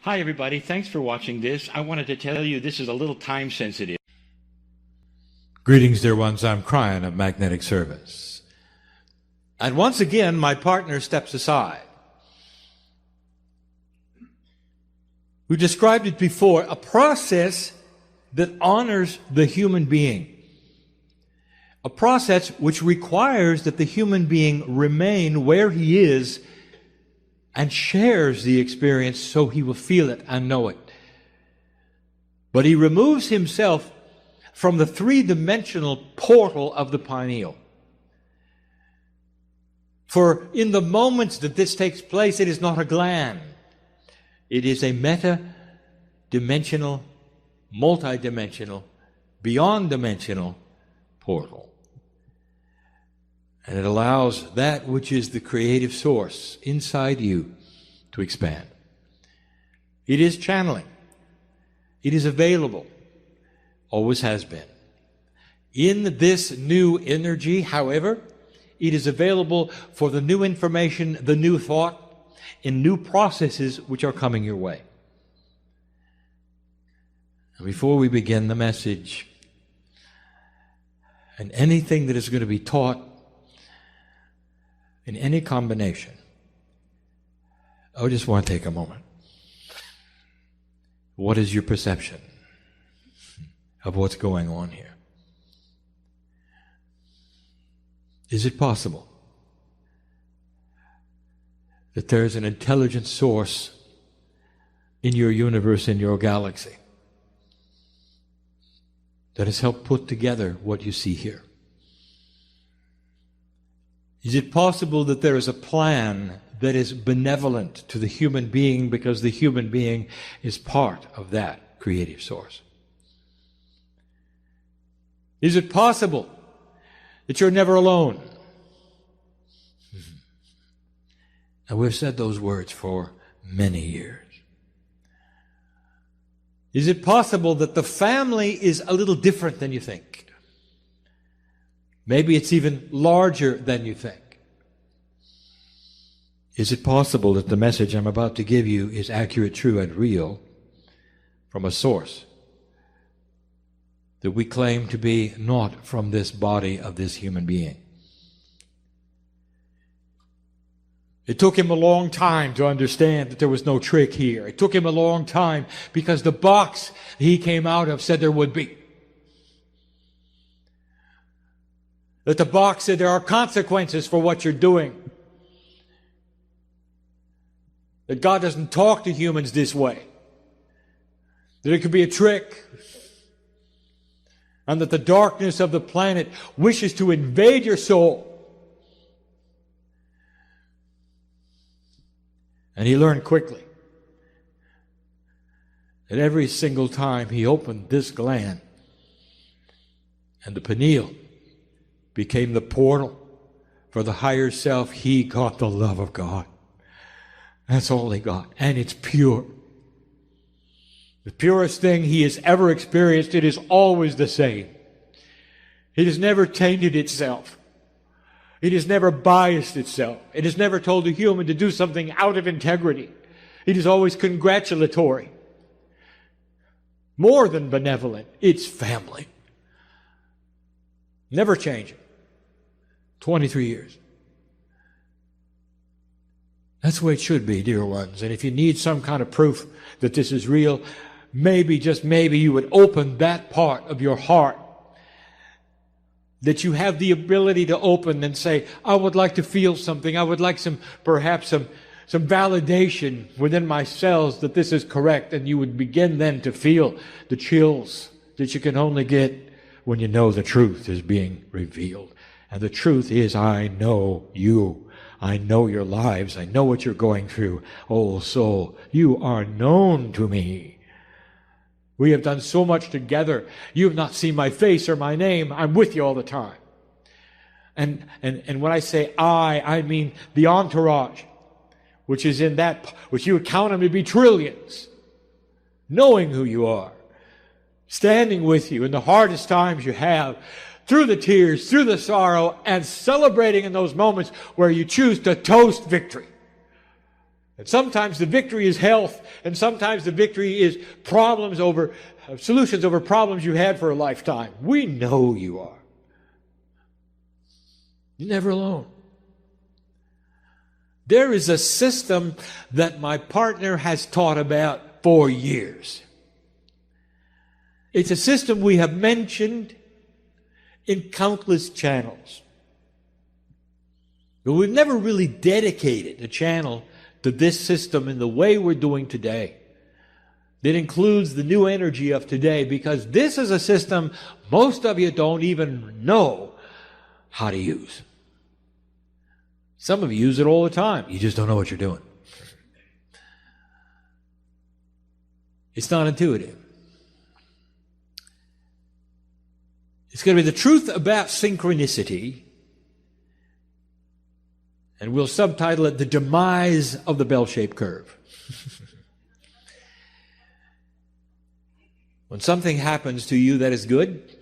Hi everybody, thanks for watching this. I wanted to tell you this is a little time sensitive. Greetings, dear ones. I'm Kryon of Magnetic Service. And once again, my partner steps aside. We described it before, a process that honors the human being. A process which requires that the human being remain where he is and shares the experience so he will feel it and know it. But he removes himself from the three-dimensional portal of the pineal. For in the moments that this takes place, it is not a gland. It is a meta-dimensional, multi-dimensional, beyond-dimensional portal. And it allows that which is the creative source inside you to expand. It is channeling. It is available. Always has been. In this new energy, however, it is available for the new information, the new thought, in new processes which are coming your way. And before we begin the message, and anything that is going to be taught in any combination, I just want to take a moment. What is your perception of what's going on here? Is it possible that there is an intelligent source in your universe, in your galaxy, that has helped put together what you see here? Is it possible that there is a plan that is benevolent to the human being because the human being is part of that creative source? Is it possible that you're never alone? And we've said those words for many years. Is it possible that the family is a little different than you think? Maybe it's even larger than you think. Is it possible that the message I'm about to give you is accurate, true, and real from a source that we claim to be not from this body of this human being? It took him a long time to understand that there was no trick here. It took him a long time because the box he came out of said there would be. That the box said there are consequences for what you're doing. That God doesn't talk to humans this way. That it could be a trick. And that the darkness of the planet wishes to invade your soul. And he learned quickly that every single time he opened this gland and the pineal became the portal for the higher self, he got the love of God. That's all he got. And it's pure. The purest thing he has ever experienced. It is always the same. It has never tainted itself. It has never biased itself. It has never told a human to do something out of integrity. It is always congratulatory. More than benevolent. It's family. Never changing. 23 years. That's the way it should be, dear ones. And if you need some kind of proof that this is real, maybe, just maybe, you would open that part of your heart that you have the ability to open and say, I would like to feel something. I would like perhaps some validation within my cells that this is correct. And you would begin then to feel the chills that you can only get when you know the truth is being revealed. And the truth is, I know you. I know your lives. I know what you're going through. Oh, soul, you are known to me. We have done so much together. You have not seen my face or my name. I'm with you all the time. And when I say I mean the entourage, which is in that, which you would count them to be trillions, knowing who you are, standing with you in the hardest times you have, through the tears, through the sorrow, and celebrating in those moments where you choose to toast victory. And sometimes the victory is health, and sometimes the victory is solutions over problems you had for a lifetime. We know you are. You're never alone. There is a system that my partner has taught about for years. It's a system we have mentioned in countless channels. But we've never really dedicated a channel to this system in the way we're doing today. That includes the new energy of today, because this is a system most of you don't even know how to use. Some of you use it all the time. You just don't know what you're doing. It's not intuitive. It's going to be the truth about synchronicity, and we'll subtitle it The Demise of the Bell-Shaped Curve. When something happens to you that is good,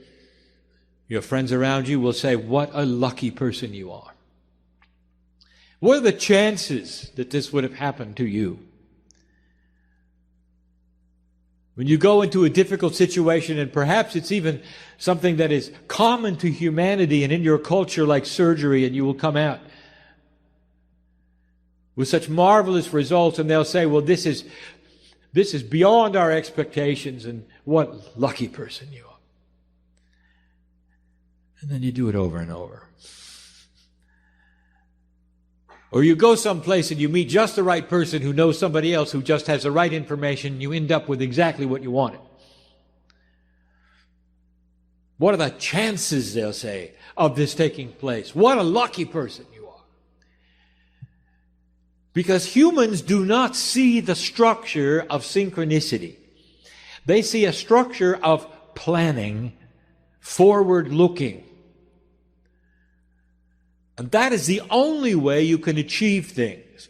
your friends around you will say, "What a lucky person you are." What are the chances that this would have happened to you? When you go into a difficult situation, and perhaps it's even something that is common to humanity and in your culture, like surgery, and you will come out with such marvelous results, and they'll say, "Well, this is beyond our expectations, and what lucky person you are." And then you do it over and over. Or you go someplace and you meet just the right person who knows somebody else who just has the right information, and you end up with exactly what you wanted. What are the chances, they'll say, of this taking place? What a lucky person you are. Because humans do not see the structure of synchronicity. They see a structure of planning, forward-looking. And that is the only way you can achieve things.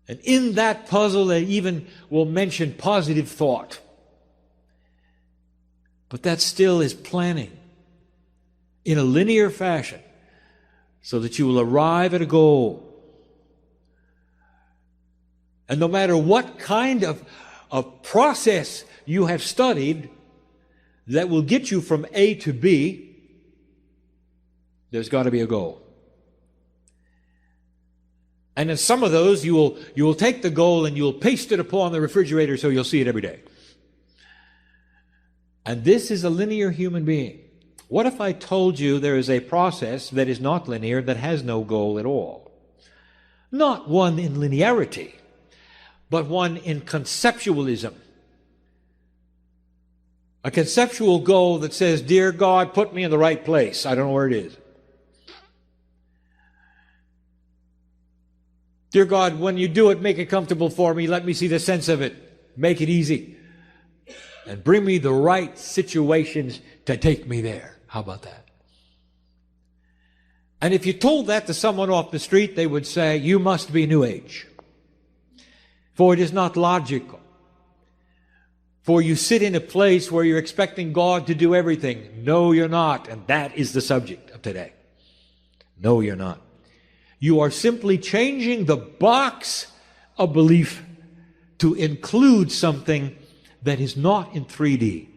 And in that puzzle, they even will mention positive thought. But that still is planning in a linear fashion so that you will arrive at a goal. And no matter what kind of process you have studied that will get you from A to B, there's got to be a goal. And in some of those, you will take the goal and you'll paste it upon the refrigerator so you'll see it every day. And this is a linear human being. What if I told you there is a process that is not linear, that has no goal at all? Not one in linearity, but one in conceptualism. A conceptual goal that says, "Dear God, put me in the right place. I don't know where it is. Dear God, when you do it, make it comfortable for me. Let me see the sense of it. Make it easy. And bring me the right situations to take me there." How about that? And if you told that to someone off the street, they would say, "You must be New Age. For it is not logical. For you sit in a place where you're expecting God to do everything." No, you're not. And that is the subject of today. No, you're not. You are simply changing the box of belief to include something that is not in 3D,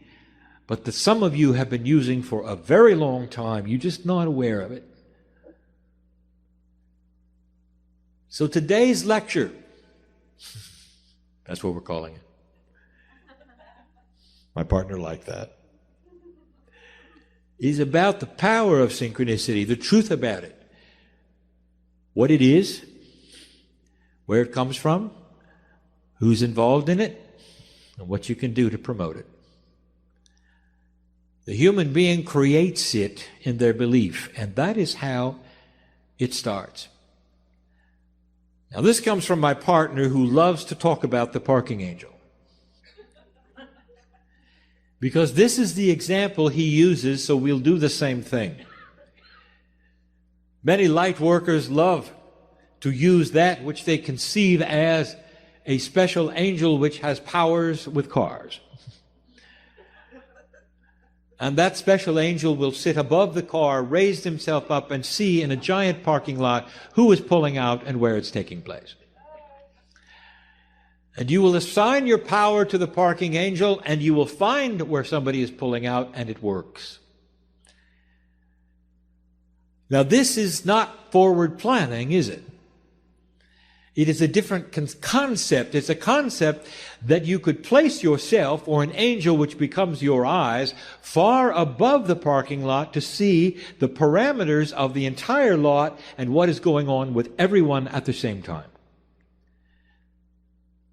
but that some of you have been using for a very long time. You're just not aware of it. So today's lecture, that's what we're calling it. My partner liked that. Is about the power of synchronicity, the truth about it. What it is, where it comes from, who's involved in it, and what you can do to promote it. The human being creates it in their belief, and that is how it starts. Now, this comes from my partner who loves to talk about the parking angel. Because this is the example he uses, so we'll do the same thing. Many light workers love to use that which they conceive as a special angel which has powers with cars. And that special angel will sit above the car, raise himself up, and see in a giant parking lot who is pulling out and where it's taking place. And you will assign your power to the parking angel, and you will find where somebody is pulling out, and it works. Now, this is not forward planning, is it? It is a different concept. It's a concept that you could place yourself, or an angel which becomes your eyes, far above the parking lot to see the parameters of the entire lot and what is going on with everyone at the same time.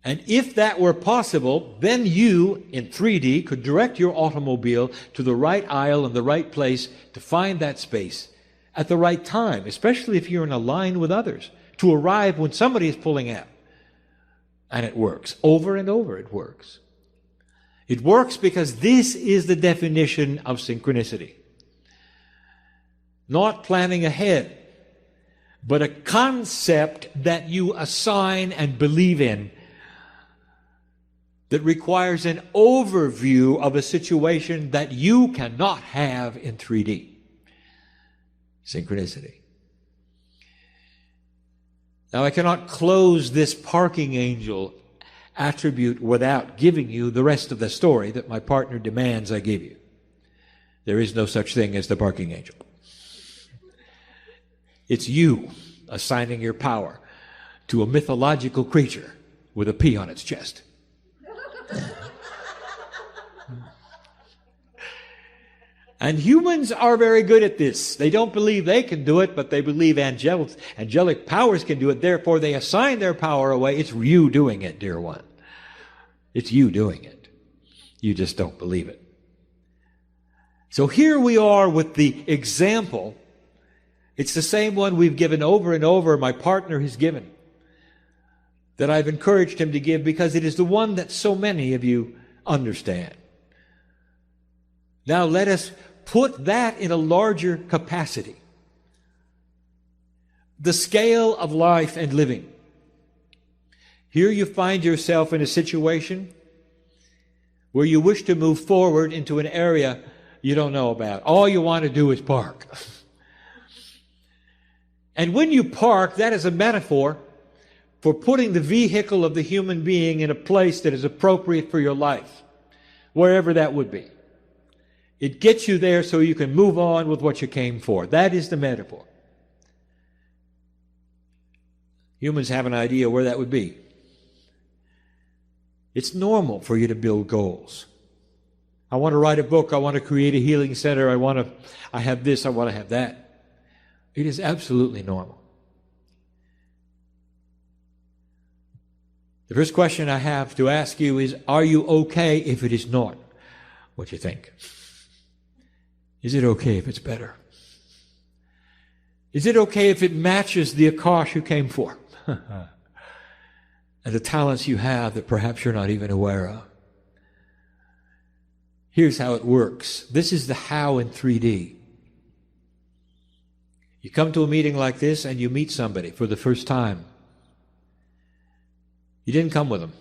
And if that were possible, then you, in 3D, could direct your automobile to the right aisle and the right place to find that space at the right time, especially if you're in a line with others, to arrive when somebody is pulling out. And it works. Over and over it works. It works because this is the definition of synchronicity. Not planning ahead, but a concept that you assign and believe in that requires an overview of a situation that you cannot have in 3D. Synchronicity. Now, I cannot close this parking angel attribute without giving you the rest of the story that my partner demands I give you. There is no such thing as the parking angel. It's you assigning your power to a mythological creature with a P on its chest. And humans are very good at this. They don't believe they can do it, but they believe angelic powers can do it. Therefore, they assign their power away. It's you doing it, dear one. It's you doing it. You just don't believe it. So here we are with the example. It's the same one we've given over and over, my partner has given, that I've encouraged him to give because it is the one that so many of you understand. Now let us put that in a larger capacity. The scale of life and living. Here you find yourself in a situation where you wish to move forward into an area you don't know about. All you want to do is park. And when you park, that is a metaphor for putting the vehicle of the human being in a place that is appropriate for your life, wherever that would be. It gets you there so you can move on with what you came for. That is the metaphor. Humans have an idea where that would be. It's normal for you to build goals. I want to write a book. I want to create a healing center. I have this. I want to have that. It is absolutely normal. The first question I have to ask you is, are you okay if it is not what you think? Is it okay if it's better? Is it okay if it matches the Akash you came for? And the talents you have that perhaps you're not even aware of? Here's how it works. This is the how in 3D. You come to a meeting like this and you meet somebody for the first time. You didn't come with them.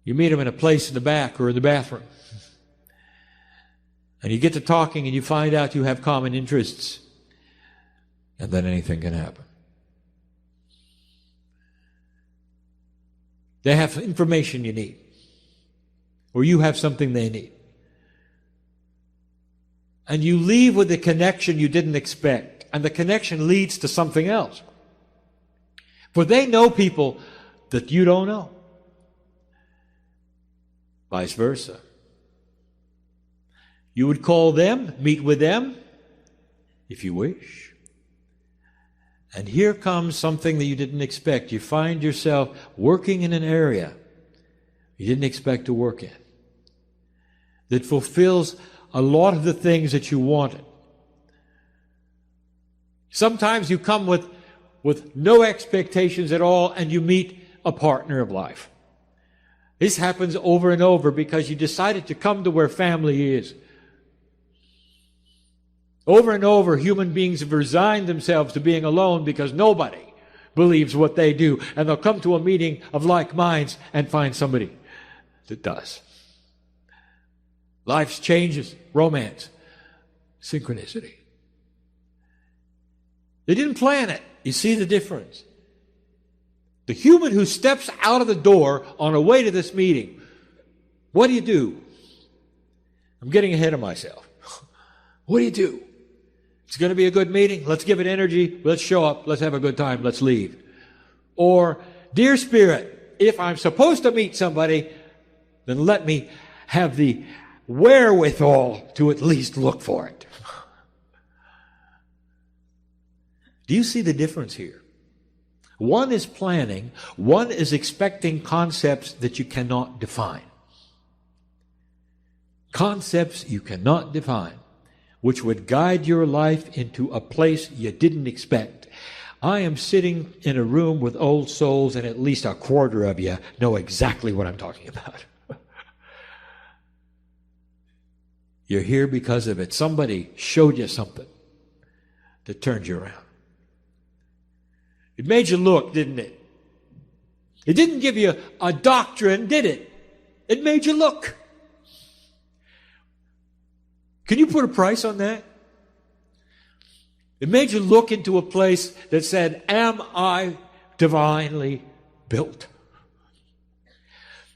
You meet them in a place in the back or in the bathroom. And you get to talking and you find out you have common interests. And then anything can happen. They have information you need. Or you have something they need. And you leave with a connection you didn't expect. And the connection leads to something else. For they know people that you don't know. Vice versa. You would call them, meet with them, if you wish. And here comes something that you didn't expect. You find yourself working in an area you didn't expect to work in, that fulfills a lot of the things that you wanted. Sometimes you come with no expectations at all, and you meet a partner of life. This happens over and over because you decided to come to where family is. Over and over, human beings have resigned themselves to being alone because nobody believes what they do. And they'll come to a meeting of like minds and find somebody that does. Life's changes, romance, synchronicity. They didn't plan it. You see the difference? The human who steps out of the door on the way to this meeting, what do? I'm getting ahead of myself. What do? It's going to be a good meeting. Let's give it energy. Let's show up. Let's have a good time. Let's leave. Or, dear Spirit, if I'm supposed to meet somebody, then let me have the wherewithal to at least look for it. Do you see the difference here? One is planning. One is expecting concepts that you cannot define. Concepts you cannot define, which would guide your life into a place you didn't expect. I am sitting in a room with old souls, and at least a quarter of you know exactly what I'm talking about. You're here because of it. Somebody showed you something that turned you around. It made you look, didn't it? It didn't give you a doctrine, did it? It made you look. Can you put a price on that? It made you look into a place that said, am I divinely built?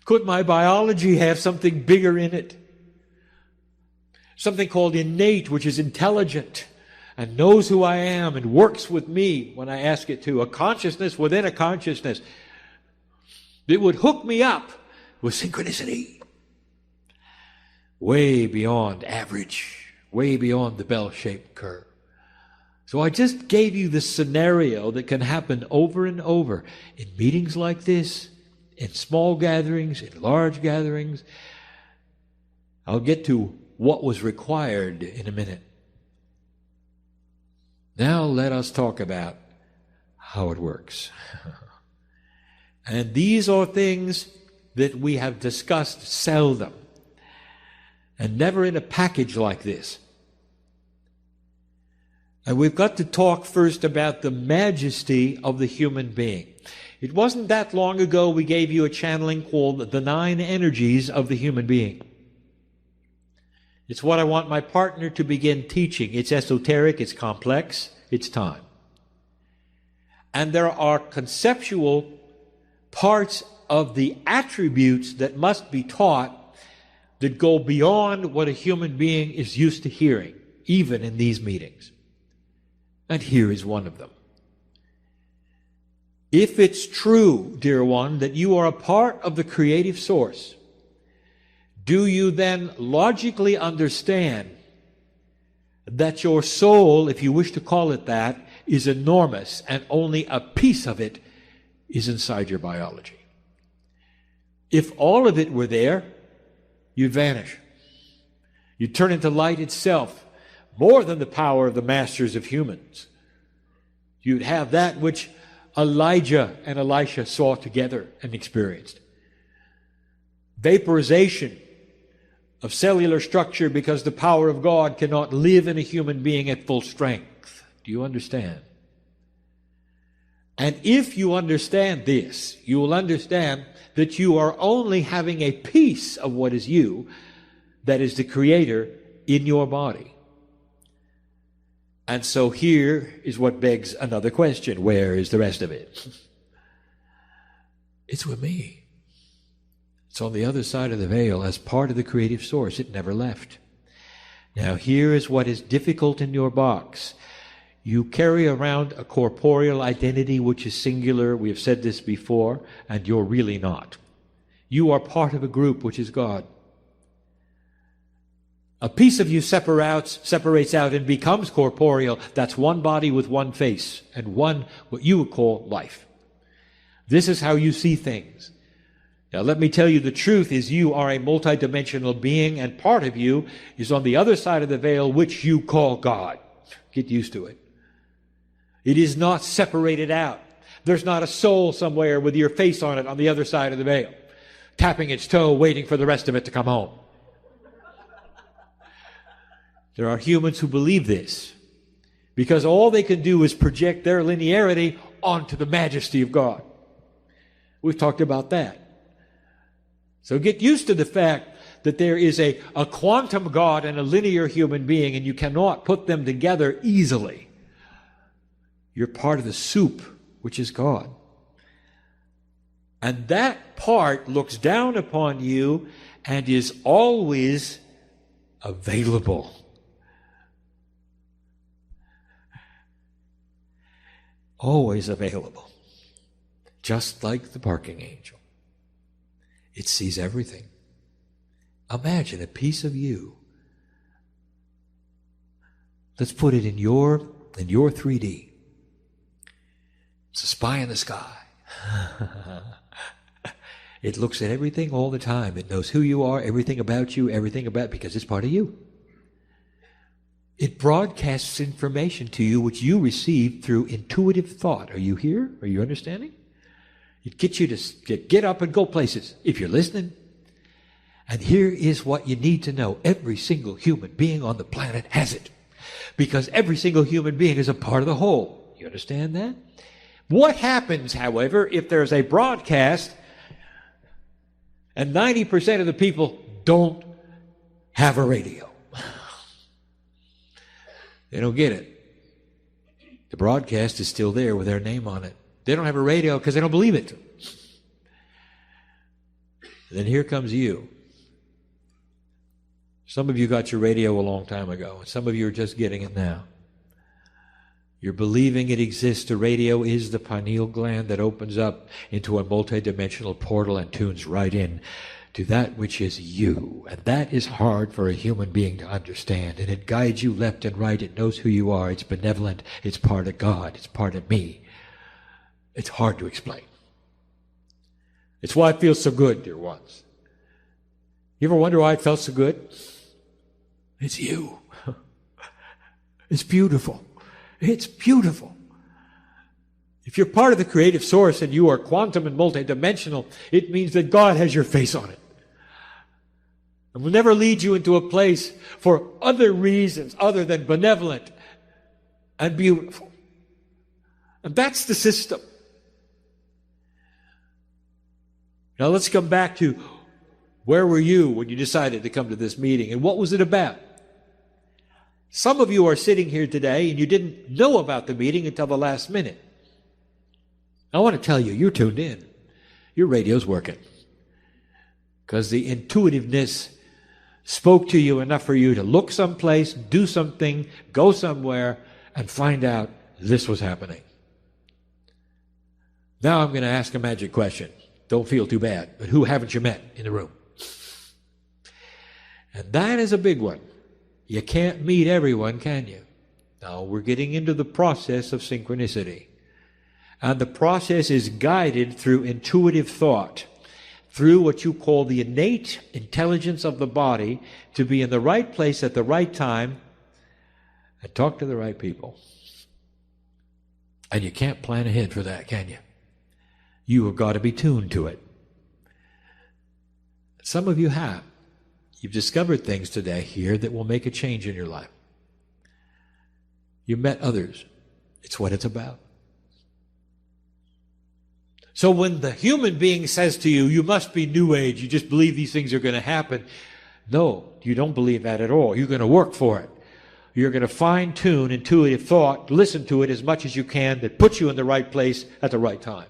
Could my biology have something bigger in it? Something called innate, which is intelligent and knows who I am and works with me when I ask it to. A consciousness within a consciousness that would hook me up with synchronicity. Way beyond average, way beyond the bell-shaped curve. So I just gave you the scenario that can happen over and over in meetings like this, in small gatherings, in large gatherings. I'll get to what was required in a minute. Now let us talk about how it works. And these are things that we have discussed seldom, and never in a package like this. And we've got to talk first about the majesty of the human being. It wasn't that long ago we gave you a channeling called the 9 energies of the human being. It's what I want my partner to begin teaching. It's esoteric, it's complex, it's time. And there are conceptual parts of the attributes that must be taught that go beyond what a human being is used to hearing, even in these meetings. And here is one of them. If it's true, dear one, that you are a part of the creative source, do you then logically understand that your soul, if you wish to call it that, is enormous and only a piece of it is inside your biology? If all of it were there, you'd vanish. You'd turn into light itself, more than the power of the masters of humans. You'd have that which Elijah and Elisha saw together and experienced. Vaporization of cellular structure because the power of God cannot live in a human being at full strength. Do you understand? And if you understand this, you will understand that you are only having a piece of what is you, that is the Creator, in your body. And so here is what begs another question. Where is the rest of it? It's with me. It's on the other side of the veil as part of the creative source. It never left. Now here is what is difficult in your box. You carry around a corporeal identity which is singular. We have said this before, and you're really not. You are part of a group which is God. A piece of you separates out and becomes corporeal. That's one body with one face and one, what you would call, life. This is how you see things. Now let me tell you, the truth is you are a multidimensional being, and part of you is on the other side of the veil, which you call God. Get used to it. It is not separated out. There's not a soul somewhere with your face on it on the other side of the veil, tapping its toe, waiting for the rest of it to come home. There are humans who believe this because all they can do is project their linearity onto the majesty of God. We've talked about that. So get used to the fact that there is a quantum God and a linear human being, and you cannot put them together easily. You're part of the soup, which is God. And that part looks down upon you and is always available. Always available. Just like the parking angel. It sees everything. Imagine a piece of you. Let's put it in your 3D. It's a spy in the sky. It looks at everything all the time. It knows who you are, everything about you, because it's part of you. It broadcasts information to you which you receive through intuitive thought. Are you here? Are you understanding? It gets you to get up and go places if you're listening. And here is what you need to know. Every single human being on the planet has it. Because every single human being is a part of the whole. You understand that? What happens, however, if there's a broadcast and 90% of the people don't have a radio? They don't get it. The broadcast is still there with their name on it. They don't have a radio because they don't believe it. Then here comes you. Some of you got your radio a long time ago, and some of you are just getting it now. You're believing it exists. The radio is the pineal gland that opens up into a multidimensional portal and tunes right in to that which is you. And that is hard for a human being to understand. And it guides you left and right. It knows who you are. It's benevolent. It's part of God. It's part of me. It's hard to explain. It's why it feels so good, dear ones. You ever wonder why it felt so good? It's you. It's beautiful. It's beautiful. If you're part of the creative source and you are quantum and multidimensional, it means that God has your face on it. And will never lead you into a place for other reasons other than benevolent and beautiful. And that's the system. Now let's come back to where were you when you decided to come to this meeting, and what was it about? Some of you are sitting here today and you didn't know about the meeting until the last minute. I want to tell you, you're tuned in. Your radio's working. Because the intuitiveness spoke to you enough for you to look someplace, do something, go somewhere, and find out this was happening. Now I'm going to ask a magic question. Don't feel too bad, but who haven't you met in the room? And that is a big one. You can't meet everyone, can you? Now, we're getting into the process of synchronicity. And the process is guided through intuitive thought, through what you call the innate intelligence of the body to be in the right place at the right time and talk to the right people. And you can't plan ahead for that, can you? You have got to be tuned to it. Some of you have. You've discovered things today here that will make a change in your life. You met others. It's what it's about. So when the human being says to you, you must be New Age, you just believe these things are going to happen. No, you don't believe that at all. You're going to work for it. You're going to fine-tune intuitive thought, listen to it as much as you can, that puts you in the right place at the right time.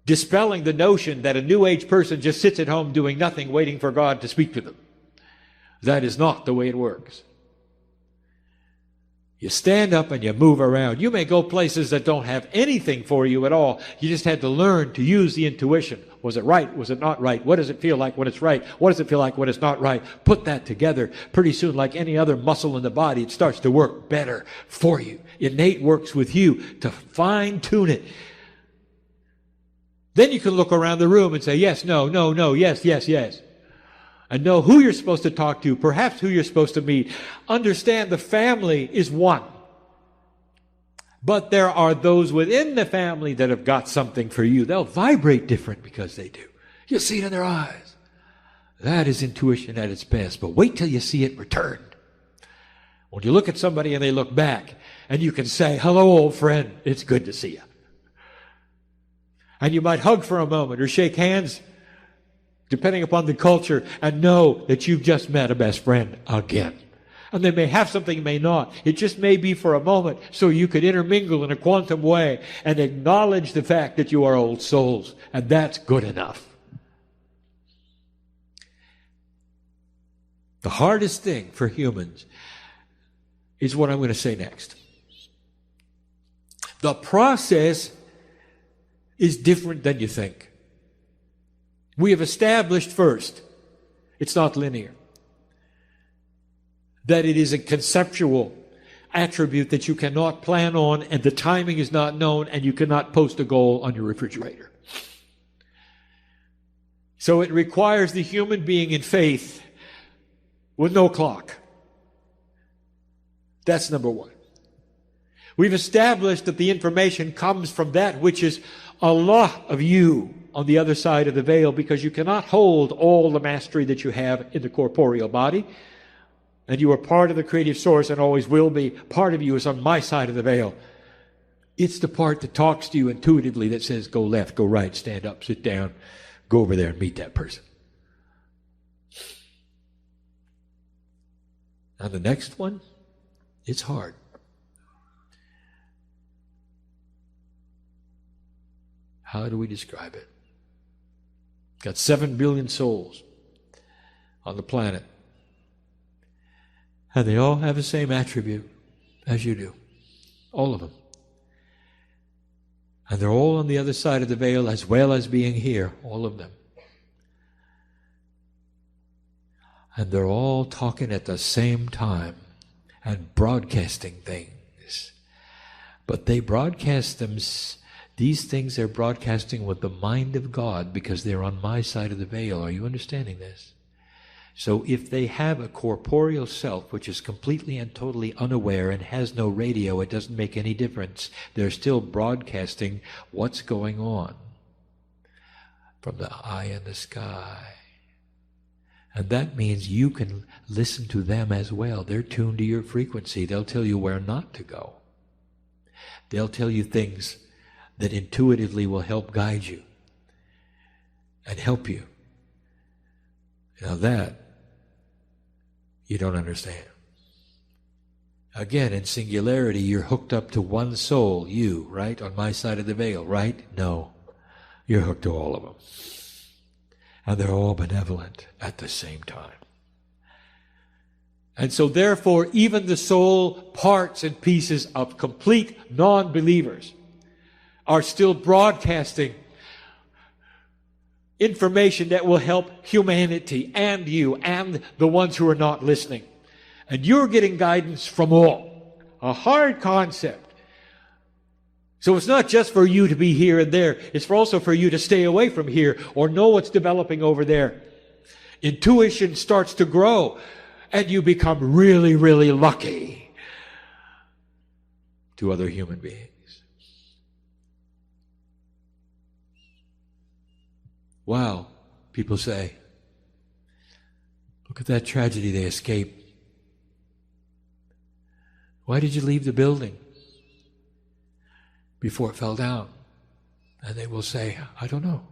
Dispelling the notion that a New Age person just sits at home doing nothing, waiting for God to speak to them. That is not the way it works. You stand up and you move around. You may go places that don't have anything for you at all. You just had to learn to use the intuition. Was it right? Was it not right? What does it feel like when it's right? What does it feel like when it's not right? Put that together. Pretty soon, like any other muscle in the body, it starts to work better for you. Innate works with you to fine-tune it. Then you can look around the room and say, yes, no, no, no, yes, yes, yes. And know who you're supposed to talk to, perhaps who you're supposed to meet. Understand the family is one. But there are those within the family that have got something for you. They'll vibrate different because they do. You'll see it in their eyes. That is intuition at its best. But wait till you see it returned. When you look at somebody and they look back, and you can say, hello, old friend, it's good to see you. And you might hug for a moment or shake hands. depending upon the culture, and know that you've just met a best friend again. And they may have something, may not. It just may be for a moment, so you could intermingle in a quantum way and acknowledge the fact that you are old souls. And that's good enough. The hardest thing for humans is what I'm going to say next. The process is different than you think. We have established first, it's not linear. That it is a conceptual attribute that you cannot plan on, and the timing is not known, and you cannot post a goal on your refrigerator. So it requires the human being in faith with no clock. That's number one. We've established that the information comes from that which is a lot of you on the other side of the veil, because you cannot hold all the mastery that you have in the corporeal body. And you are part of the creative source and always will be. Part of you is on my side of the veil. It's the part that talks to you intuitively that says, go left, go right, stand up, sit down, go over there and meet that person. Now the next one, it's hard. How do we describe it? Got 7 billion souls on the planet. And they all have the same attribute as you do. All of them. And they're all on the other side of the veil as well as being here. All of them. And they're all talking at the same time and broadcasting things. But they broadcast them, these things they're broadcasting with the mind of God, because they're on my side of the veil. Are you understanding this? So if they have a corporeal self which is completely and totally unaware and has no radio, it doesn't make any difference. They're still broadcasting what's going on from the eye in the sky. And that means you can listen to them as well. They're tuned to your frequency. They'll tell you where not to go. They'll tell you things that intuitively will help guide you and help you. Now that you don't understand. Again, in singularity, you're hooked up to one soul, you, right? On my side of the veil, right? No. You're hooked to all of them. And they're all benevolent at the same time. And so therefore, even the soul parts and pieces of complete non-believers are still broadcasting information that will help humanity and you and the ones who are not listening. And you're getting guidance from all. A hard concept. So it's not just for you to be here and there. It's also for you to stay away from here or know what's developing over there. Intuition starts to grow and you become really, really lucky to other human beings. Wow, people say, look at that tragedy they escaped. Why did you leave the building before it fell down? And they will say, I don't know.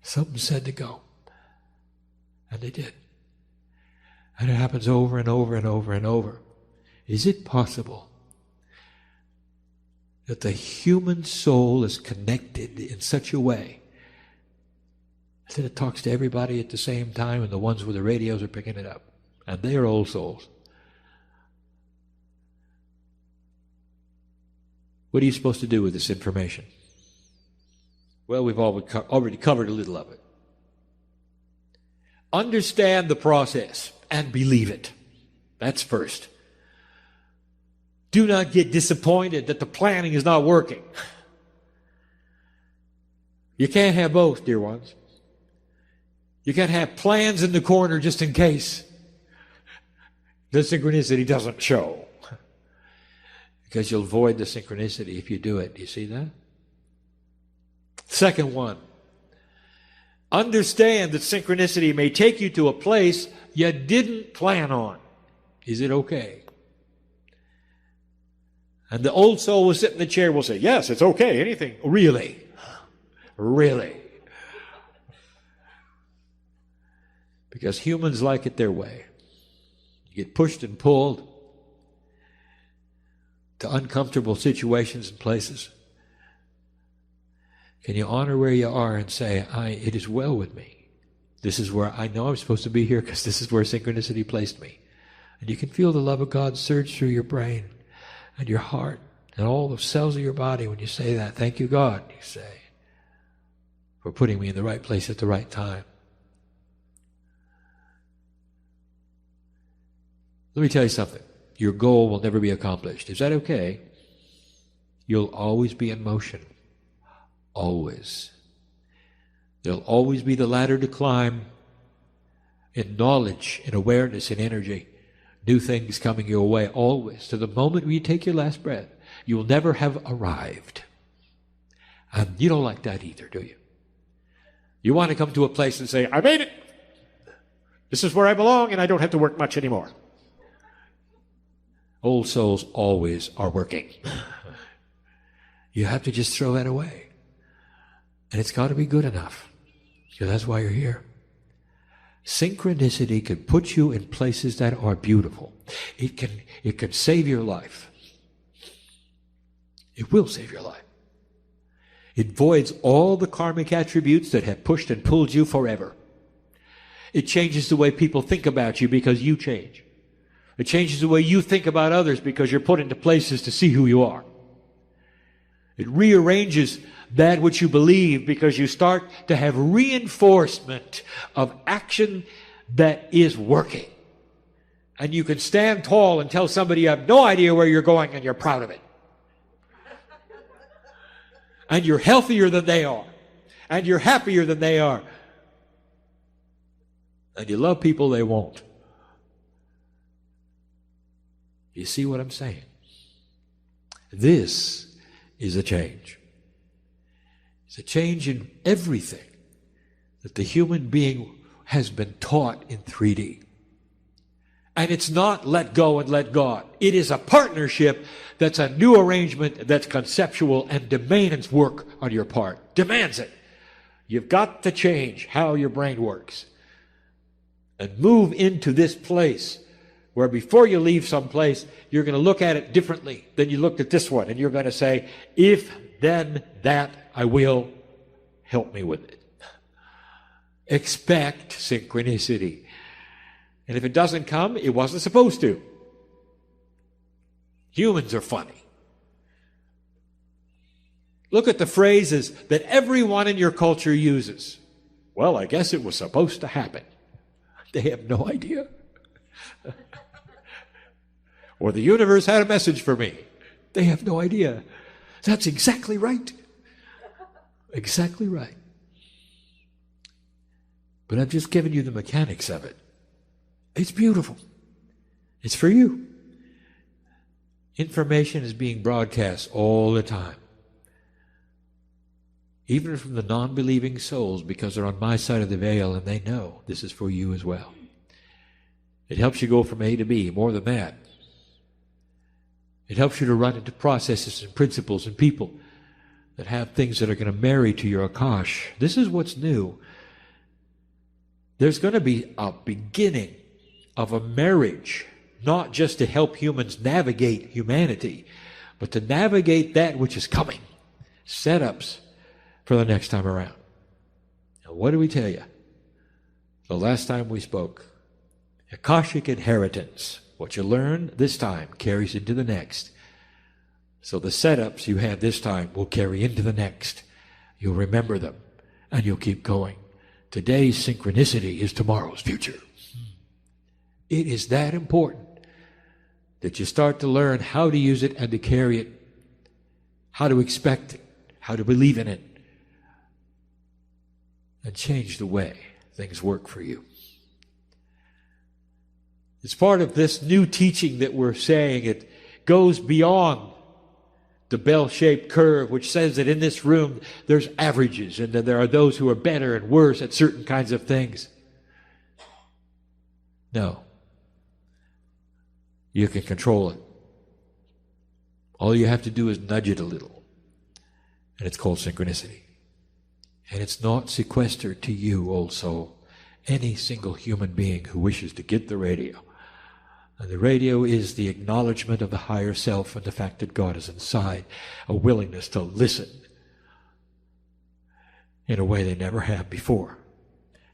Something said to go. And they did. And it happens over and over and over and over. Is it possible that the human soul is connected in such a way that it talks to everybody at the same time, and the ones with the radios are picking it up? And they are old souls. What are you supposed to do with this information? Well, we've already covered a little of it. Understand the process and believe it. That's first. Do not get disappointed that the planning is not working. You can't have both, dear ones. You can't have plans in the corner just in case the synchronicity doesn't show. Because you'll void the synchronicity if you do it. Do you see that? Second one. Understand that synchronicity may take you to a place you didn't plan on. Is it okay? And the old soul will sit in the chair will say, yes, it's okay, anything. Really? Really? Because humans like it their way. You get pushed and pulled to uncomfortable situations and places. Can you honor where you are and say, it is well with me. This is where I know I'm supposed to be here because this is where synchronicity placed me. And you can feel the love of God surge through your brain and your heart and all the cells of your body when you say that. Thank you, God, you say, for putting me in the right place at the right time. Let me tell you something. Your goal will never be accomplished. Is that okay? You'll always be in motion. Always. There'll always be the ladder to climb in knowledge, in awareness, in energy. New things coming your way, always. To the moment where you take your last breath, you will never have arrived. And you don't like that either, do you? You want to come to a place and say, I made it. This is where I belong and I don't have to work much anymore. Old souls always are working. You have to just throw that away. And it's got to be good enough. Because that's why you're here. Synchronicity can put you in places that are beautiful. It can save your life. It will save your life. It voids all the karmic attributes that have pushed and pulled you forever. It changes the way people think about you because you change. It changes the way you think about others because you're put into places to see who you are. It rearranges that which you believe because you start to have reinforcement of action that is working. And you can stand tall and tell somebody you have no idea where you're going and you're proud of it. And you're healthier than they are. And you're happier than they are. And you love people they won't. You see what I'm saying? This is a change. It's a change in everything that the human being has been taught in 3D. And it's not let go and let God. It is a partnership that's a new arrangement that's conceptual and demands work on your part. Demands it. You've got to change how your brain works. And move into this place where before you leave someplace, you're going to look at it differently than you looked at this one. And you're going to say, if, then, that, I will. Help me with it. Expect synchronicity. And if it doesn't come, it wasn't supposed to. Humans are funny. Look at the phrases that everyone in your culture uses. Well, I guess it was supposed to happen. They have no idea. Or the universe had a message for me. They have no idea. That's exactly right. Exactly right. But I've just given you the mechanics of it. It's beautiful. It's for you. Information is being broadcast all the time. Even from the non-believing souls, because they're on my side of the veil and they know this is for you as well. It helps you go from A to B, more than that. It helps you to run into processes and principles and people that have things that are going to marry to your Akash. This is what's new. There's going to be a beginning of a marriage, not just to help humans navigate humanity, but to navigate that which is coming. Setups for the next time around. Now, what did we tell you? The last time we spoke. Akashic inheritance. What you learn this time carries into the next. So the setups you had this time will carry into the next. You'll remember them, and you'll keep going. Today's synchronicity is tomorrow's future. It is that important that you start to learn how to use it and to carry it, how to expect it, how to believe in it, and change the way things work for you. It's part of this new teaching that we're saying. It goes beyond the bell-shaped curve, which says that in this room there's averages and that there are those who are better and worse at certain kinds of things. No. You can control it. All you have to do is nudge it a little. And it's called synchronicity. And it's not sequestered to you, old soul. any single human being who wishes to get the radio. And the radio is the acknowledgement of the higher self and the fact that God is inside, a willingness to listen in a way they never have before,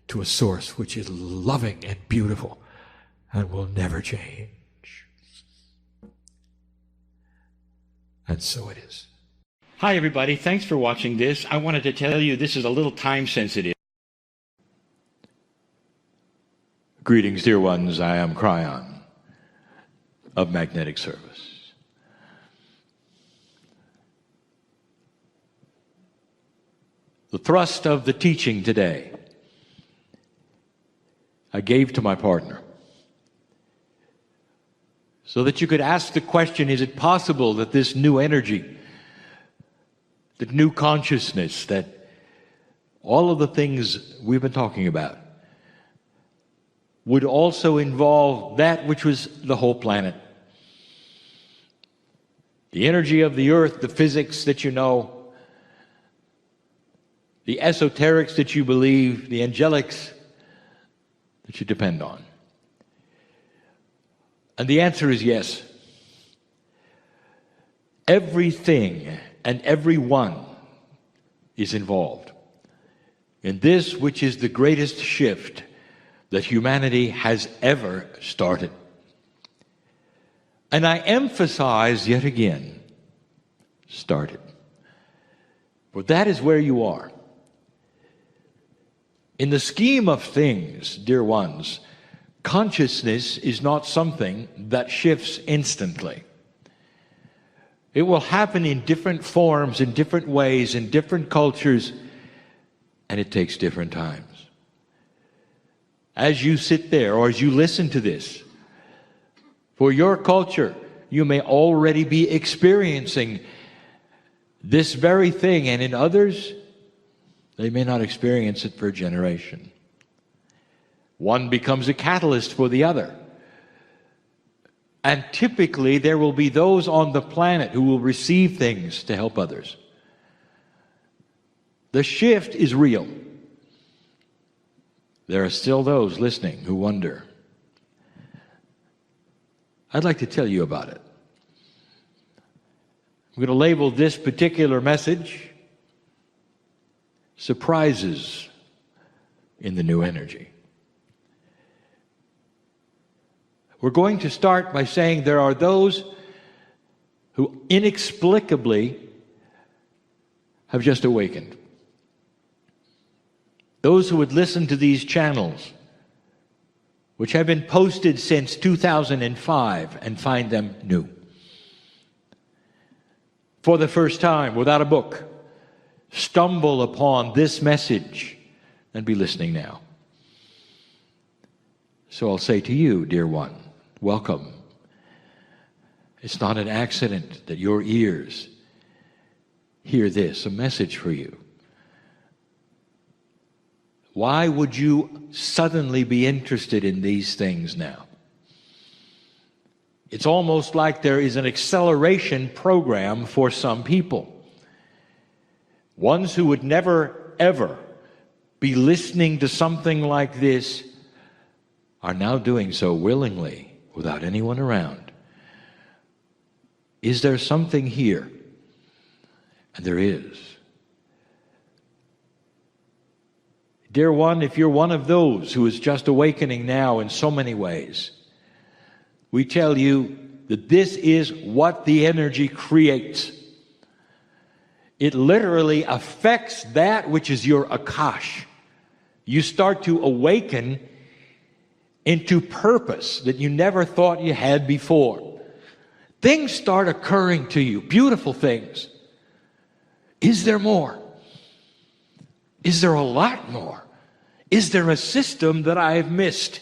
to a source which is loving and beautiful and will never change. And so it is. Hi, everybody. Thanks for watching this. I wanted to tell you this is a little time sensitive. Greetings, dear ones. I am Kryon of Magnetic Service. The thrust of the teaching today I gave to my partner so that you could ask the question, is it possible that this new energy, that new consciousness, that all of the things we've been talking about would also involve that which was the whole planet? The energy of the earth, the physics that you know, the esoterics that you believe, the angelics that you depend on. And the answer is yes. Everything and everyone is involved in this, which is the greatest shift that humanity has ever started. And I emphasize yet again, started. For that is where you are. In the scheme of things, dear ones, consciousness is not something that shifts instantly. It will happen in different forms, in different ways, in different cultures, and it takes different times. As you sit there or as you listen to this, for your culture, you may already be experiencing this very thing, and in others, they may not experience it for a generation. One becomes a catalyst for the other. And typically, there will be those on the planet who will receive things to help others. The shift is real. There are still those listening who wonder. I'd like to tell you about it. I'm going to label this particular message Surprises in the New Energy. We're going to start by saying there are those who inexplicably have just awakened. Those who would listen to these channels, which have been posted since 2005, and find them new. For the first time, without a book, stumble upon this message and be listening now. So I'll say to you, dear one, welcome. It's not an accident that your ears hear this, a message for you. Why would you suddenly be interested in these things now? It's almost like there is an acceleration program for some people. Ones who would never, ever be listening to something like this are now doing so willingly, without anyone around. Is there something here? And there is. Dear one, if you're one of those who is just awakening now in so many ways, we tell you that this is what the energy creates. It literally affects that which is your akash. You start to awaken into purpose that you never thought you had before. Things start occurring to you, beautiful things. Is there more? Is there a lot more? Is there a system that I have missed?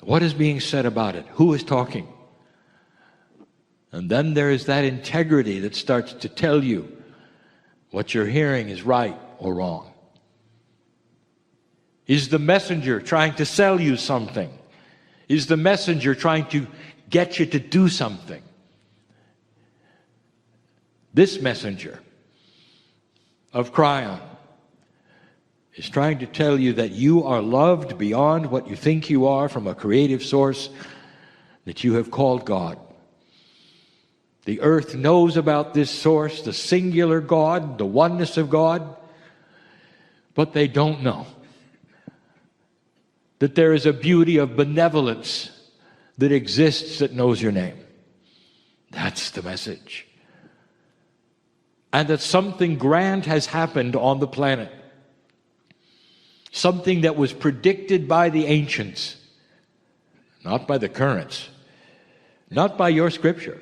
What is being said about it? Who is talking? And then there is that integrity that starts to tell you what you're hearing is right or wrong. Is the messenger trying to sell you something? Is the messenger trying to get you to do something? This messenger of Kryon is trying to tell you that you are loved beyond what you think you are from a creative source that you have called God. The earth knows about this source, the singular God, the oneness of God, but they don't know that there is a beauty of benevolence that exists that knows your name. That's the message. And that something grand has happened on the planet. Something that was predicted by the ancients, not by the currents, not by your scripture,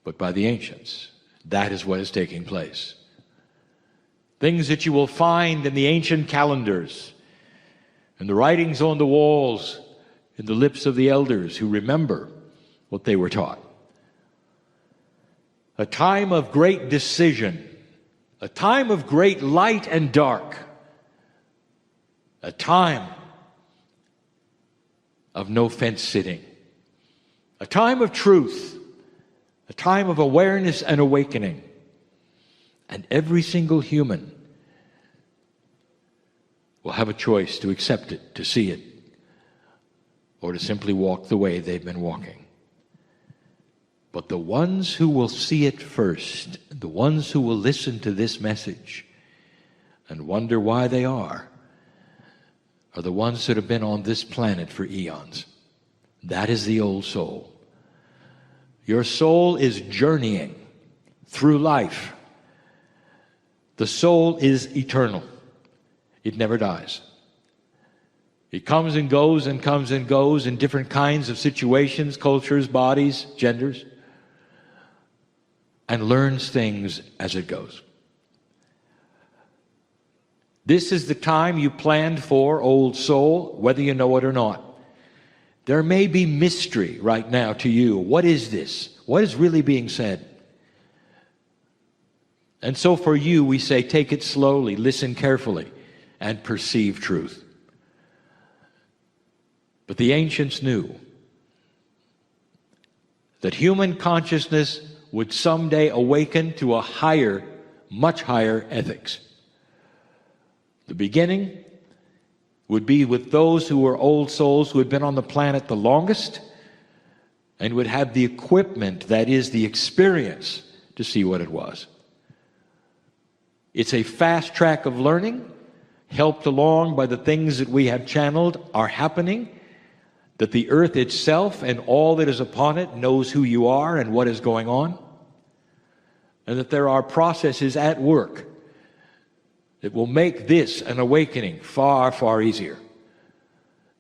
but by the ancients. That is what is taking place. Things that you will find in the ancient calendars, in the writings on the walls, in the lips of the elders who remember what they were taught. A time of great decision, a time of great light and dark, a time of no fence sitting, a time of truth, a time of awareness and awakening. And every single human will have a choice to accept it, to see it, or to simply walk the way they've been walking. But the ones who will see it first, the ones who will listen to this message and wonder why they are the ones that have been on this planet for eons. That is the old soul. Your soul is journeying through life. The soul is eternal. It never dies. It comes and goes and comes and goes in different kinds of situations, cultures, bodies, genders, and learns things as it goes. This is the time you planned for, old soul, whether you know it or not. There may be mystery right now to you. What is this? What is really being said? And so for you, we say, take it slowly, listen carefully, and perceive truth. But the ancients knew that human consciousness would someday awaken to a higher, much higher ethics. The beginning would be with those who were old souls who had been on the planet the longest and would have the equipment, that is, the experience, to see what it was. It's a fast track of learning, helped along by the things that we have channeled are happening, that the earth itself and all that is upon it knows who you are and what is going on, and that there are processes at work that will make this an awakening far, far easier.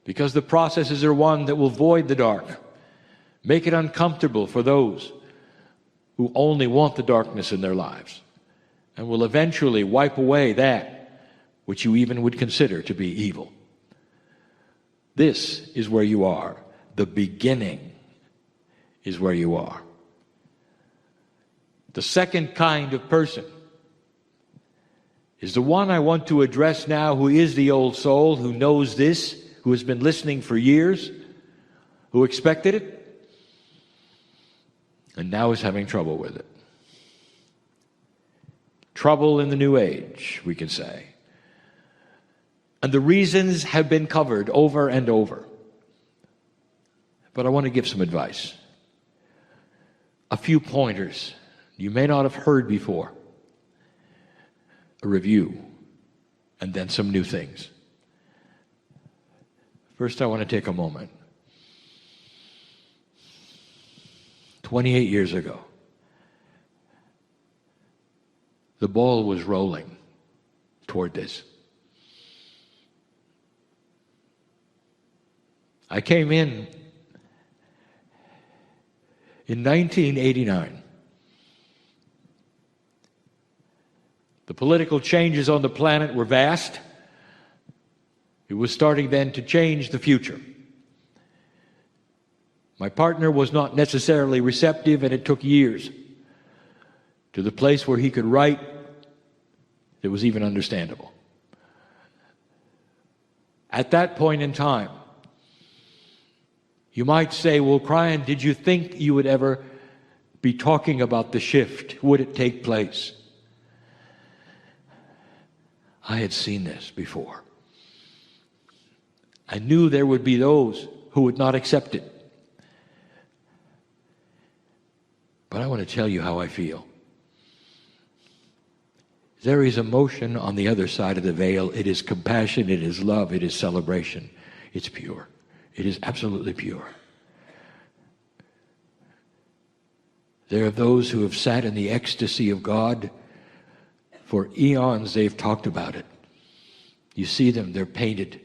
Because the processes are one that will void the dark, make it uncomfortable for those who only want the darkness in their lives, and will eventually wipe away that which you even would consider to be evil. This is where you are. The beginning is where you are. The second kind of person is the one I want to address now, who is the old soul, who knows this, who has been listening for years, who expected it, and now is having trouble with it. Trouble in the new age, we can say. And the reasons have been covered over and over. But I want to give some advice. A few pointers you may not have heard before. A review, and then some new things. First, I want to take a moment. 28 years ago, the ball was rolling toward this. I came in 1989. The political changes on the planet were vast. It was starting then to change the future. My partner was not necessarily receptive, and it took years to the place where he could write that was even understandable. At that point in time, you might say, well, Kryon, did you think you would ever be talking about the shift? Would it take place? I had seen this before. I knew there would be those who would not accept it. But I want to tell you how I feel. There is emotion on the other side of the veil. It is compassion, it is love, it is celebration. It's pure. It is absolutely pure. There are those who have sat in the ecstasy of God. For eons they've talked about it. You see them, they're painted.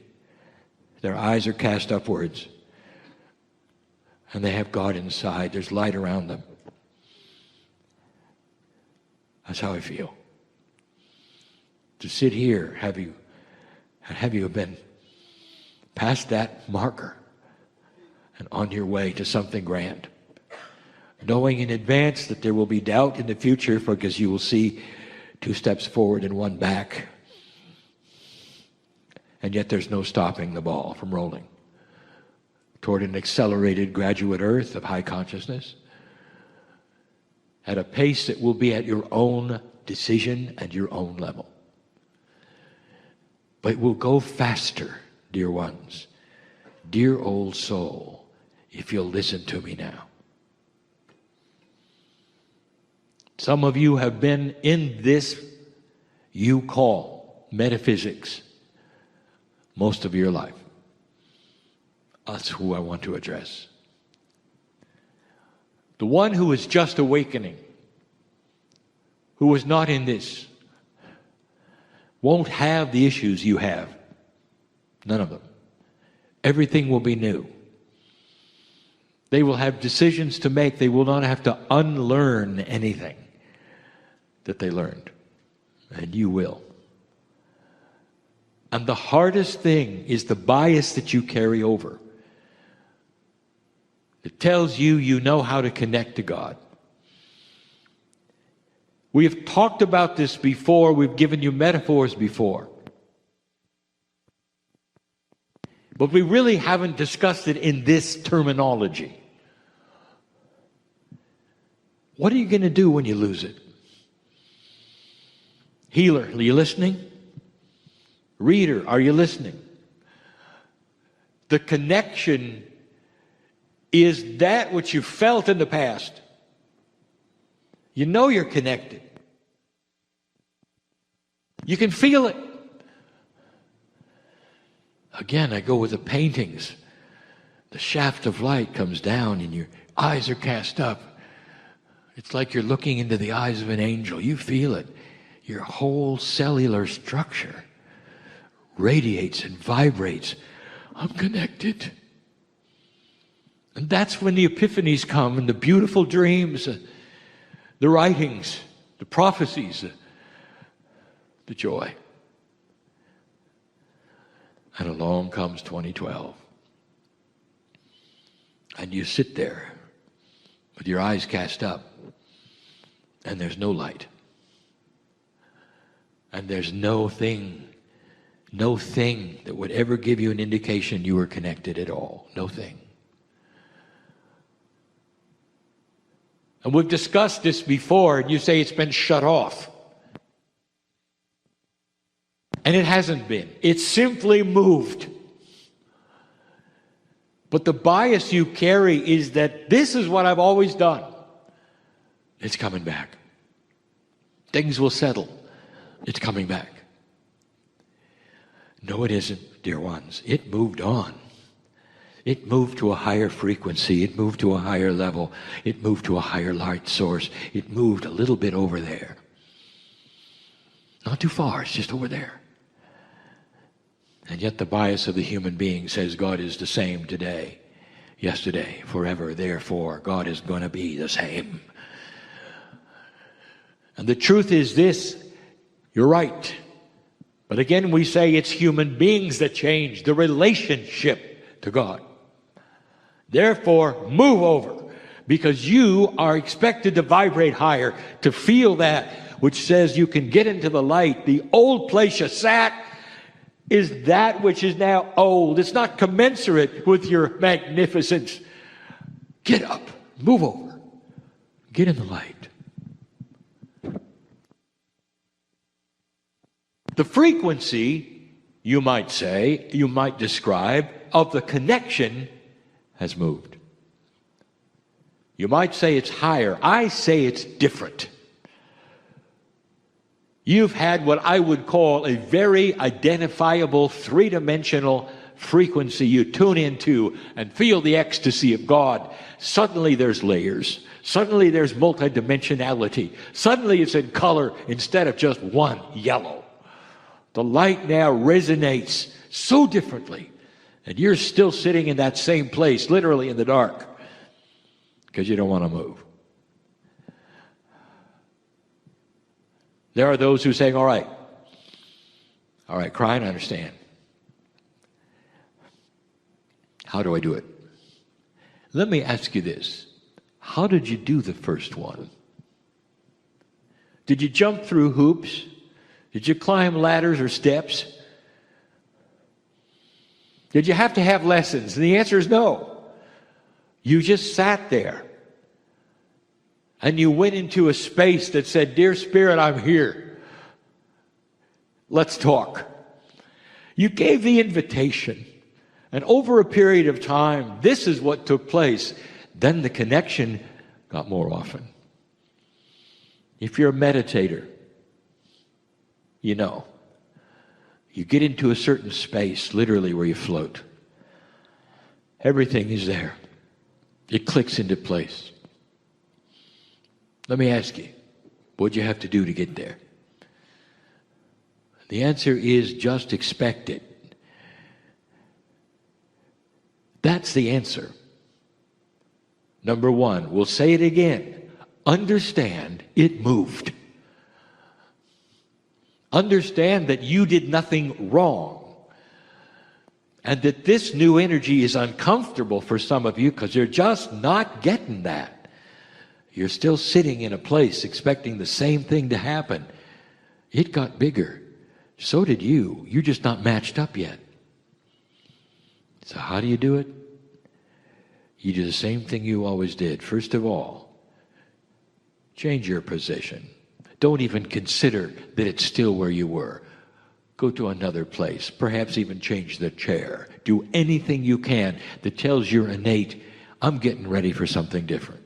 Their eyes are cast upwards. And they have God inside. There's light around them. That's how I feel. To sit here, have you been past that marker and on your way to something grand? Knowing in advance that there will be doubt in the future, because you will see 2 steps forward and 1 back. And yet there's no stopping the ball from rolling toward an accelerated graduate earth of high consciousness at a pace that will be at your own decision and your own level. But it will go faster, dear ones, dear old soul, if you'll listen to me now. Some of you have been in this you call metaphysics most of your life. That's who I want to address. The one who is just awakening, who is not in this, won't have the issues you have. None of them. Everything will be new. They will have decisions to make. They will not have to unlearn anything that they learned. And you will. And the hardest thing is the bias that you carry over. It tells you you know how to connect to God. We have talked about this before. We've given you metaphors before. But we really haven't discussed it in this terminology. What are you going to do when you lose it? Healer, are you listening? Reader, are you listening? The connection is that which you felt in the past. You know you're connected. You can feel it. Again, I go with the paintings. The shaft of light comes down and your eyes are cast up. It's like you're looking into the eyes of an angel. You feel it. Your whole cellular structure radiates and vibrates. I'm connected. And that's when the epiphanies come and the beautiful dreams, the writings, the prophecies, the joy. And along comes 2012. And you sit there with your eyes cast up, and there's no light. And there's no thing that would ever give you an indication you were connected at all. No thing. And we've discussed this before, and you say it's been shut off. And it hasn't been. It's simply moved. But the bias you carry is that this is what I've always done. It's coming back. Things will settle. It's coming back. No, it isn't, dear ones. It moved on. It moved to a higher frequency. It moved to a higher level. It moved to a higher light source. It moved a little bit over there. Not too far. It's just over there. And yet the bias of the human being says God is the same today, yesterday, forever. Therefore, God is going to be the same. And the truth is this. You're right. But again, we say it's human beings that change the relationship to God. Therefore, move over, because you are expected to vibrate higher, to feel that which says you can get into the light. The old place you sat is that which is now old. It's not commensurate with your magnificence. Get up, move over, get in the light. The frequency, you might say, you might describe, of the connection has moved. You might say it's higher. I say it's different. You've had what I would call a very identifiable three-dimensional frequency you tune into and feel the ecstasy of God. Suddenly there's layers. Suddenly there's multidimensionality. Suddenly it's in color instead of just one yellow. The light now resonates so differently. And you're still sitting in that same place, literally in the dark, because you don't want to move. There are those who say, all right, Kryon, I understand. How do I do it? Let me ask you this. How did you do the first one? Did you jump through hoops? Did you climb ladders or steps? Did you have to have lessons? And the answer is no. You just sat there. And you went into a space that said, Dear Spirit, I'm here. Let's talk. You gave the invitation. And over a period of time, this is what took place. Then the connection got more often. If you're a meditator, you know. You get into a certain space, literally, where you float. Everything is there. It clicks into place. Let me ask you, what'd you have to do to get there? The answer is just expect it. That's the answer. Number one, we'll say it again. Understand it moved. Understand that you did nothing wrong. And that this new energy is uncomfortable for some of you because you're just not getting that. You're still sitting in a place expecting the same thing to happen. It got bigger. So did you. You're just not matched up yet. So how do you do it? You do the same thing you always did. First of all, change your position. Don't even consider that it's still where you were. Go to another place. Perhaps even change the chair. Do anything you can that tells your innate, I'm getting ready for something different.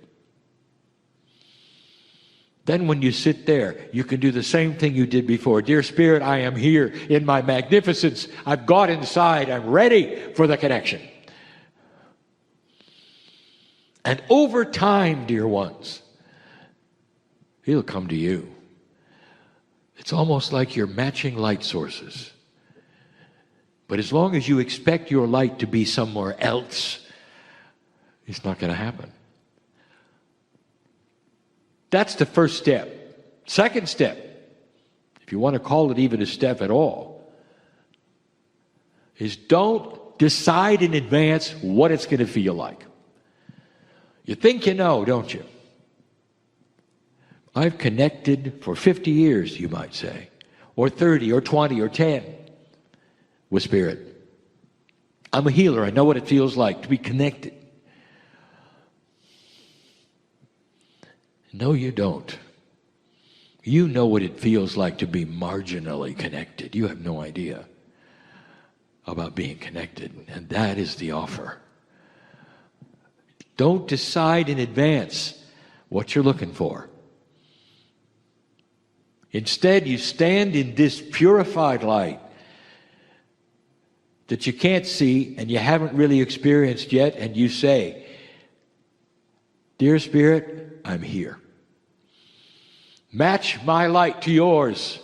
Then when you sit there, you can do the same thing you did before. Dear Spirit, I am here in my magnificence. I've got inside. I'm ready for the connection. And over time, dear ones, He'll come to you. It's almost like you're matching light sources. But as long as you expect your light to be somewhere else, it's not going to happen. That's the first step. Second step, if you want to call it even a step at all, is don't decide in advance what it's going to feel like. You think you know, don't you? I've connected for 50 years, you might say, or 30, or 20, or 10 with Spirit. I'm a healer. I know what it feels like to be connected. No, you don't. You know what it feels like to be marginally connected. You have no idea about being connected, and that is the offer. Don't decide in advance what you're looking for. Instead, you stand in this purified light that you can't see and you haven't really experienced yet, and you say, Dear Spirit, I'm here. Match my light to yours.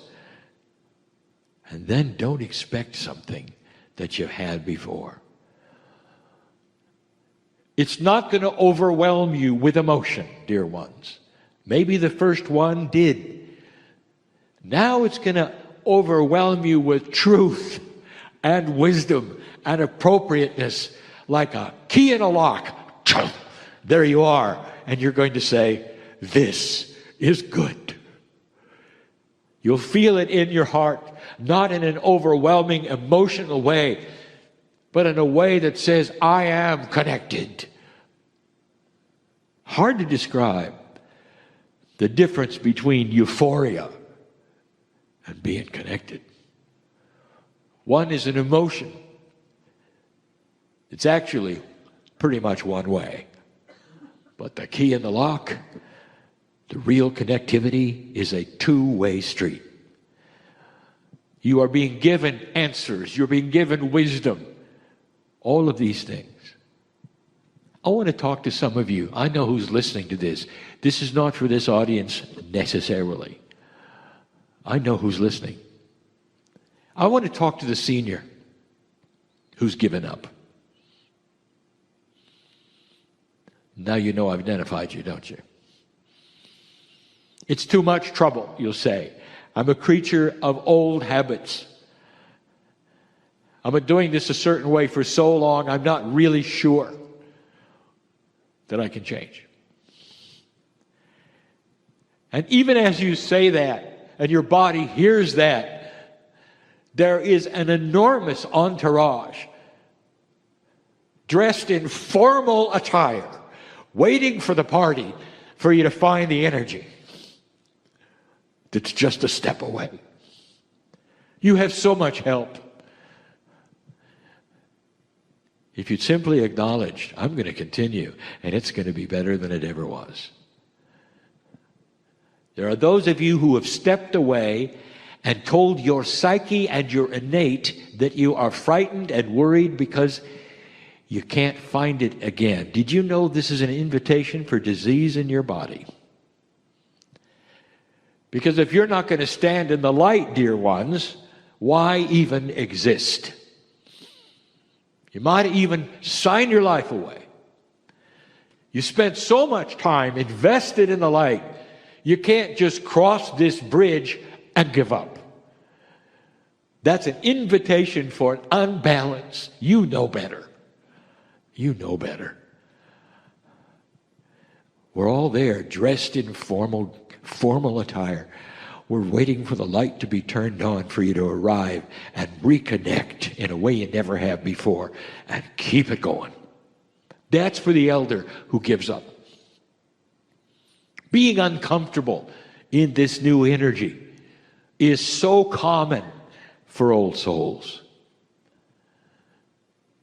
And then don't expect something that you've had before. It's not going to overwhelm you with emotion, dear ones. Maybe the first one did. Now it's going to overwhelm you with truth and wisdom and appropriateness, like a key in a lock. There you are. And you're going to say, this is good. You'll feel it in your heart, not in an overwhelming emotional way, but in a way that says, I am connected. Hard to describe the difference between euphoria and being connected. One is an emotion. It's actually pretty much one way. But the key in the lock, the real connectivity, is a two-way street. You are being given answers. You're being given wisdom. All of these things. I want to talk to some of you. I know who's listening to this. This is not for this audience necessarily. I know who's listening. I want to talk to the senior who's given up. Now you know I've identified you, don't you? It's too much trouble, you'll say. I'm a creature of old habits. I've been doing this a certain way for so long, I'm not really sure that I can change. And even as you say that, and your body hears that, there is an enormous entourage dressed in formal attire, waiting for the party for you to find the energy that's just a step away. You have so much help. If you'd simply acknowledge, I'm going to continue, and it's going to be better than it ever was. There are those of you who have stepped away and told your psyche and your innate that you are frightened and worried because you can't find it again. Did you know this is an invitation for disease in your body? Because if you're not going to stand in the light, dear ones, why even exist? You might even sign your life away. You spent so much time invested in the light, you can't just cross this bridge and give up. That's an invitation for an unbalance. You know better. You know better. We're all there, dressed in formal attire. We're waiting for the light to be turned on for you to arrive and reconnect in a way you never have before and keep it going. That's for the elder who gives up. Being uncomfortable in this new energy is so common for old souls.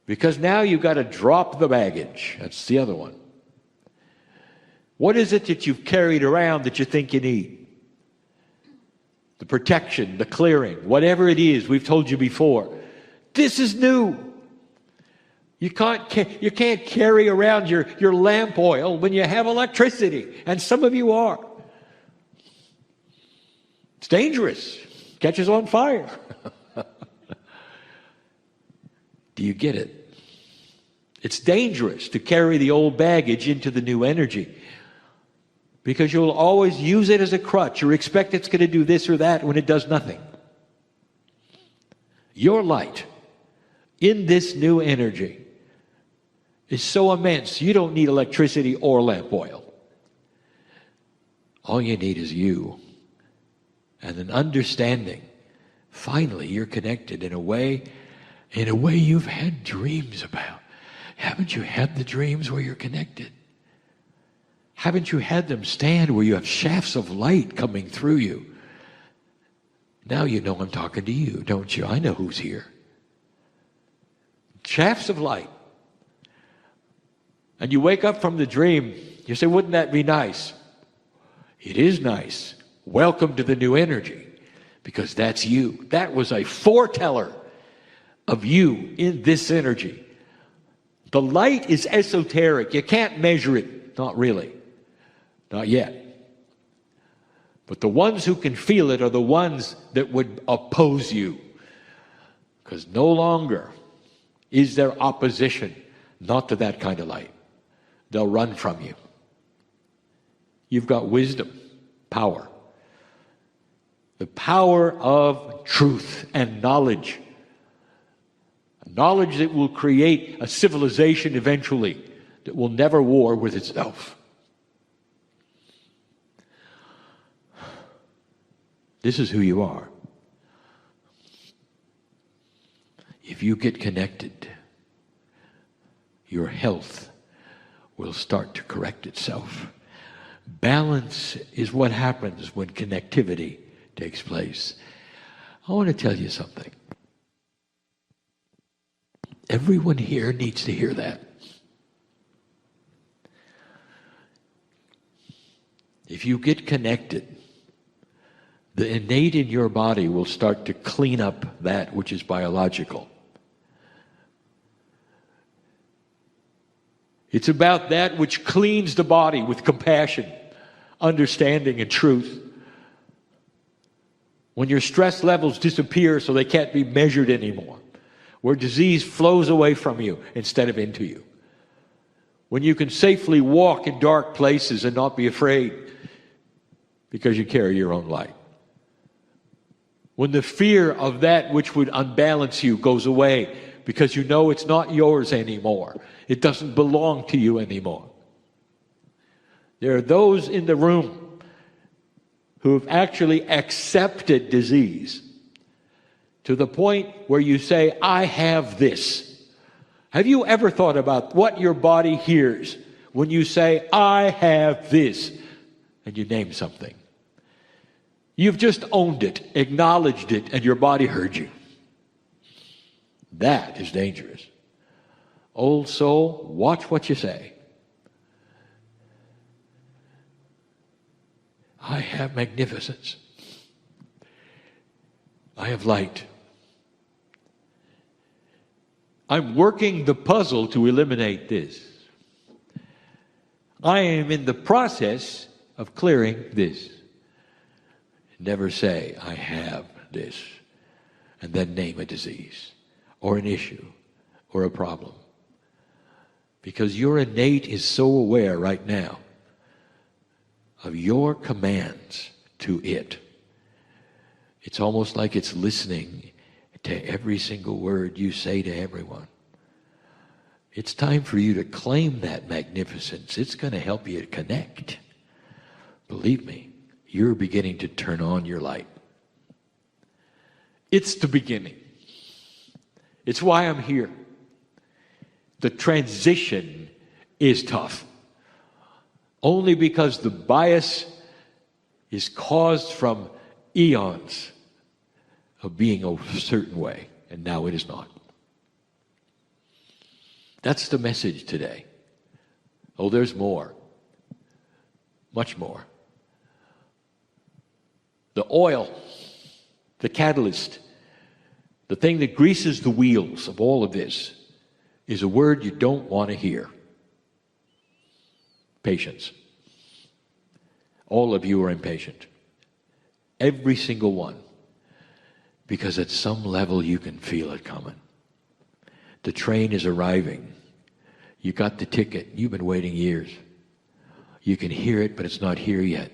Because now you've got to drop the baggage. That's the other one. What is it that you've carried around that you think you need? The protection, the clearing, whatever it is we've told you before. This is new. You can't carry around your lamp oil when you have electricity, and some of you are. It's dangerous. Catches on fire. Do you get it? It's dangerous to carry the old baggage into the new energy because you'll always use it as a crutch or expect it's going to do this or that when it does nothing. Your light in this new energy is so immense, you don't need electricity or lamp oil. All you need is you and an understanding. Finally, you're connected in a way you've had dreams about. Haven't you had the dreams where you're connected? Haven't you had them stand where you have shafts of light coming through you? Now you know I'm talking to you, don't you? I know who's here. Shafts of light. And you wake up from the dream, you say, wouldn't that be nice? It is nice. Welcome to the new energy, because that's you. That was a foreteller of you in this energy. The light is esoteric. You can't measure it. Not really. Not yet. But the ones who can feel it are the ones that would oppose you. Because no longer is there opposition, not to that kind of light. They'll run from you. You've got wisdom, power. The power of truth and knowledge. Knowledge that will create a civilization eventually that will never war with itself. This is who you are. If you get connected, your health will start to correct itself. Balance is what happens when connectivity takes place. I want to tell you something. Everyone here needs to hear that. If you get connected, the innate in your body will start to clean up that which is biological. It's about that which cleans the body with compassion, understanding, and truth. When your stress levels disappear so they can't be measured anymore. Where disease flows away from you instead of into you. When you can safely walk in dark places and not be afraid because you carry your own light. When the fear of that which would unbalance you goes away because you know it's not yours anymore. It doesn't belong to you anymore. There are those in the room who have actually accepted disease to the point where you say, I have this. Have you ever thought about what your body hears when you say, I have this, and you name something? You've just owned it, acknowledged it, and your body heard you. That is dangerous. Old soul, watch what you say. I have magnificence. I have light. I'm working the puzzle to eliminate this. I am in the process of clearing this. Never say, I have this, and then name a disease, or an issue, or a problem. Because your innate is so aware right now of your commands to it. It's almost like it's listening to every single word you say to everyone. It's time for you to claim that magnificence. It's going to help you to connect. Believe me, you're beginning to turn on your light. It's the beginning. It's why I'm here. The transition is tough. Only because the bias is caused from eons of being a certain way, and now it is not. That's the message today. Oh, there's more. Much more. The oil, the catalyst, the thing that greases the wheels of all of this is a word you don't want to hear. Patience. All of you are impatient. Every single one. Because at some level you can feel it coming. The train is arriving. You got the ticket. You've been waiting years. You can hear it, but it's not here yet.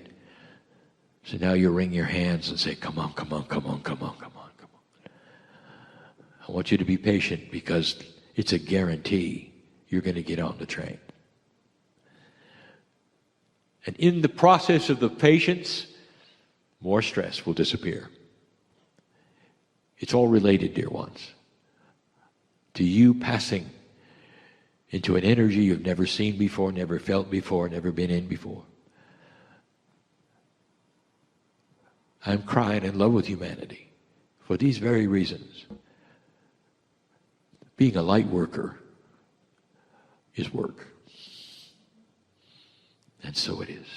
So now you wring your hands and say, come on, come on, come on, come on, come on, come on. I want you to be patient because it's a guarantee you're going to get on the train. And in the process of the patience, more stress will disappear. It's all related, dear ones, to you passing into an energy you've never seen before, never felt before, never been in before. I'm crying in love with humanity for these very reasons. Being a light worker is work. And so it is.